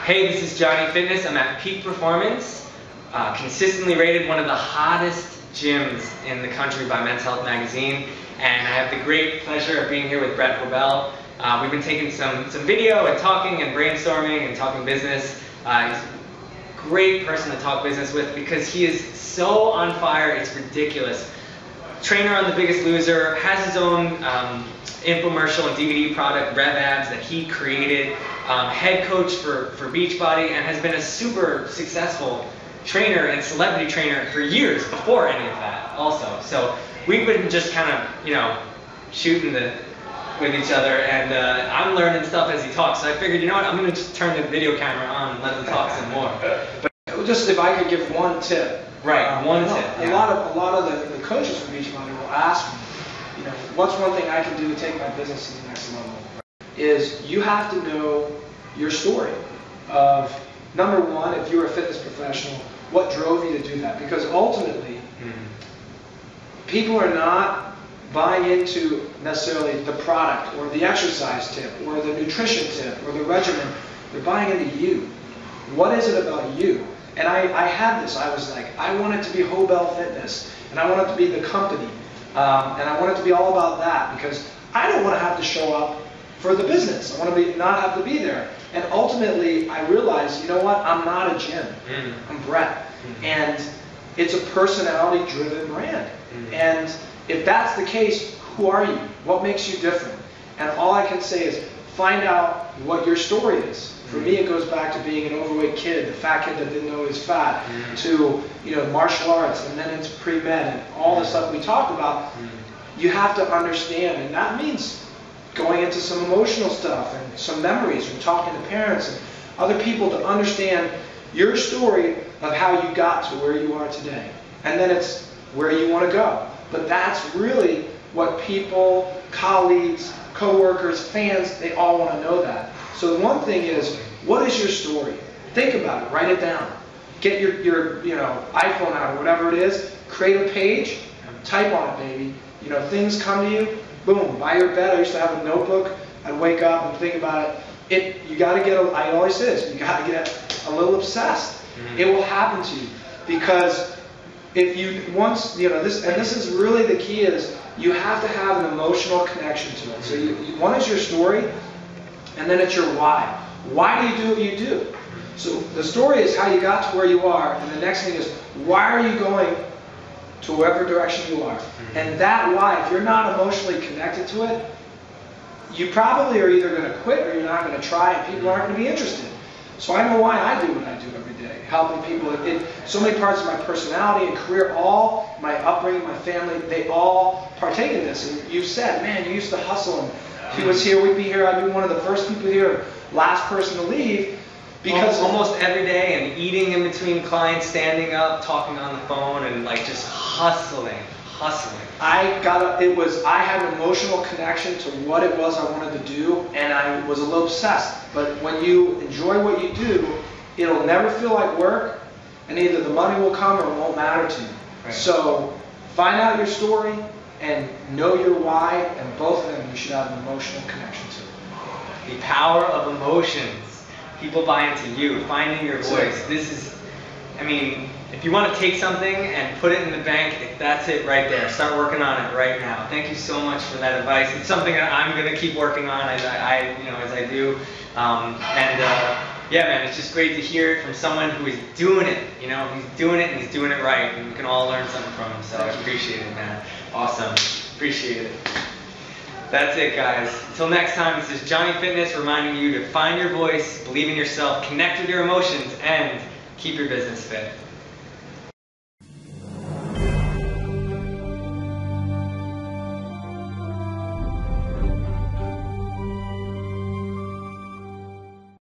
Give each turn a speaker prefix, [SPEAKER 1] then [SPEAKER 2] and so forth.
[SPEAKER 1] Hey, this is Johnny Fitness. I'm at Peak Performance, consistently rated one of the hottest gyms in the country by Men's Health magazine, and I have the great pleasure of being here with Hoebel. We've been taking some video and talking and brainstorming and talking business. He's a great person to talk business with because he is so on fire, it's ridiculous. Trainer on The Biggest Loser, has his own infomercial and DVD product, RevAbs, that he created, head coach for BeachBody, and has been a super successful trainer and celebrity trainer for years before any of that also. So we've been just kind of, you know, shooting with each other, and I'm learning stuff as he talks. So I figured, you know what, I'm going to just turn the video camera on and let him talk some more.
[SPEAKER 2] But just if I could give one tip.
[SPEAKER 1] Right, one tip.
[SPEAKER 2] Yeah. A lot of the coaches from BeachBody will ask me, you know, what's one thing I can do to take my business to the next level? Is you have to know your story of, number one, if you're a fitness professional, what drove you to do that? Because ultimately, people are not buying into necessarily the product or the exercise tip or the nutrition tip or the regimen. They're buying into you. What is it about you? And I had this. I was like, I want it to be Hoebel Fitness, and I want it to be the company, and I want it to be all about that because I don't want to have to show up for the business. I want to not have to be there. And ultimately, I realized, you know what? I'm not a gym. I'm Brett, and it's a personality-driven brand. And if that's the case, who are you? What makes you different? And all I can say is find out what your story is. For me, it goes back to being an overweight kid, the fat kid that didn't know he was fat, to, you know, martial arts, and then into pre-med, and all the stuff we talked about. You have to understand, and that means going into some emotional stuff and some memories from talking to parents and other people to understand your story of how you got to where you are today. And then it's where you want to go. But that's really what people, colleagues, co-workers, fans, they all want to know that. So the one thing is, what is your story? Think about it, write it down. Get your iPhone out or whatever it is, create a page, type on it, baby. You know, things come to you, boom, by your bed. I used to have a notebook. I'd wake up and think about it. You got to get, I always say this, you got to get a little obsessed. It will happen to you because if you once, you know, this is really the key is you have to have an emotional connection to it. So one is your story, and then it's your why. Why do you do what you do? So the story is how you got to where you are, and the next thing is why are you going to whatever direction you are? And that why, if you're not emotionally connected to it, you probably are either going to quit or you're not going to try, and people aren't going to be interested. So I know why I do what I do every day, helping people. So many parts of my personality and career, all my upbringing, my family, they all partake in this. And you said, man, you used to hustle, and he was here, we'd be here, I'd be one of the first people here, last person to leave. Because
[SPEAKER 1] almost every day, and eating in between clients, standing up, talking on the phone, and like just hustling.
[SPEAKER 2] I had an emotional connection to what it was I wanted to do, and I was a little obsessed. But when you enjoy what you do, it'll never feel like work, and either the money will come or it won't matter to you. Right. So find out your story and know your why, and both of them you should have an emotional connection to.
[SPEAKER 1] The power of emotions. People buy into you, finding your voice. This is, I mean, if you want to take something and put it in the bank, that's it right there. Start working on it right now. Thank you so much for that advice. It's something that I'm going to keep working on as I do. Yeah, man, it's just great to hear it from someone who is doing it. You know, he's doing it and he's doing it right, and we can all learn something from him. So I appreciate it, man. Awesome. Appreciate it. That's it, guys. Until next time, this is Johnny Fitness reminding you to find your voice, believe in yourself, connect with your emotions, and keep your business fit.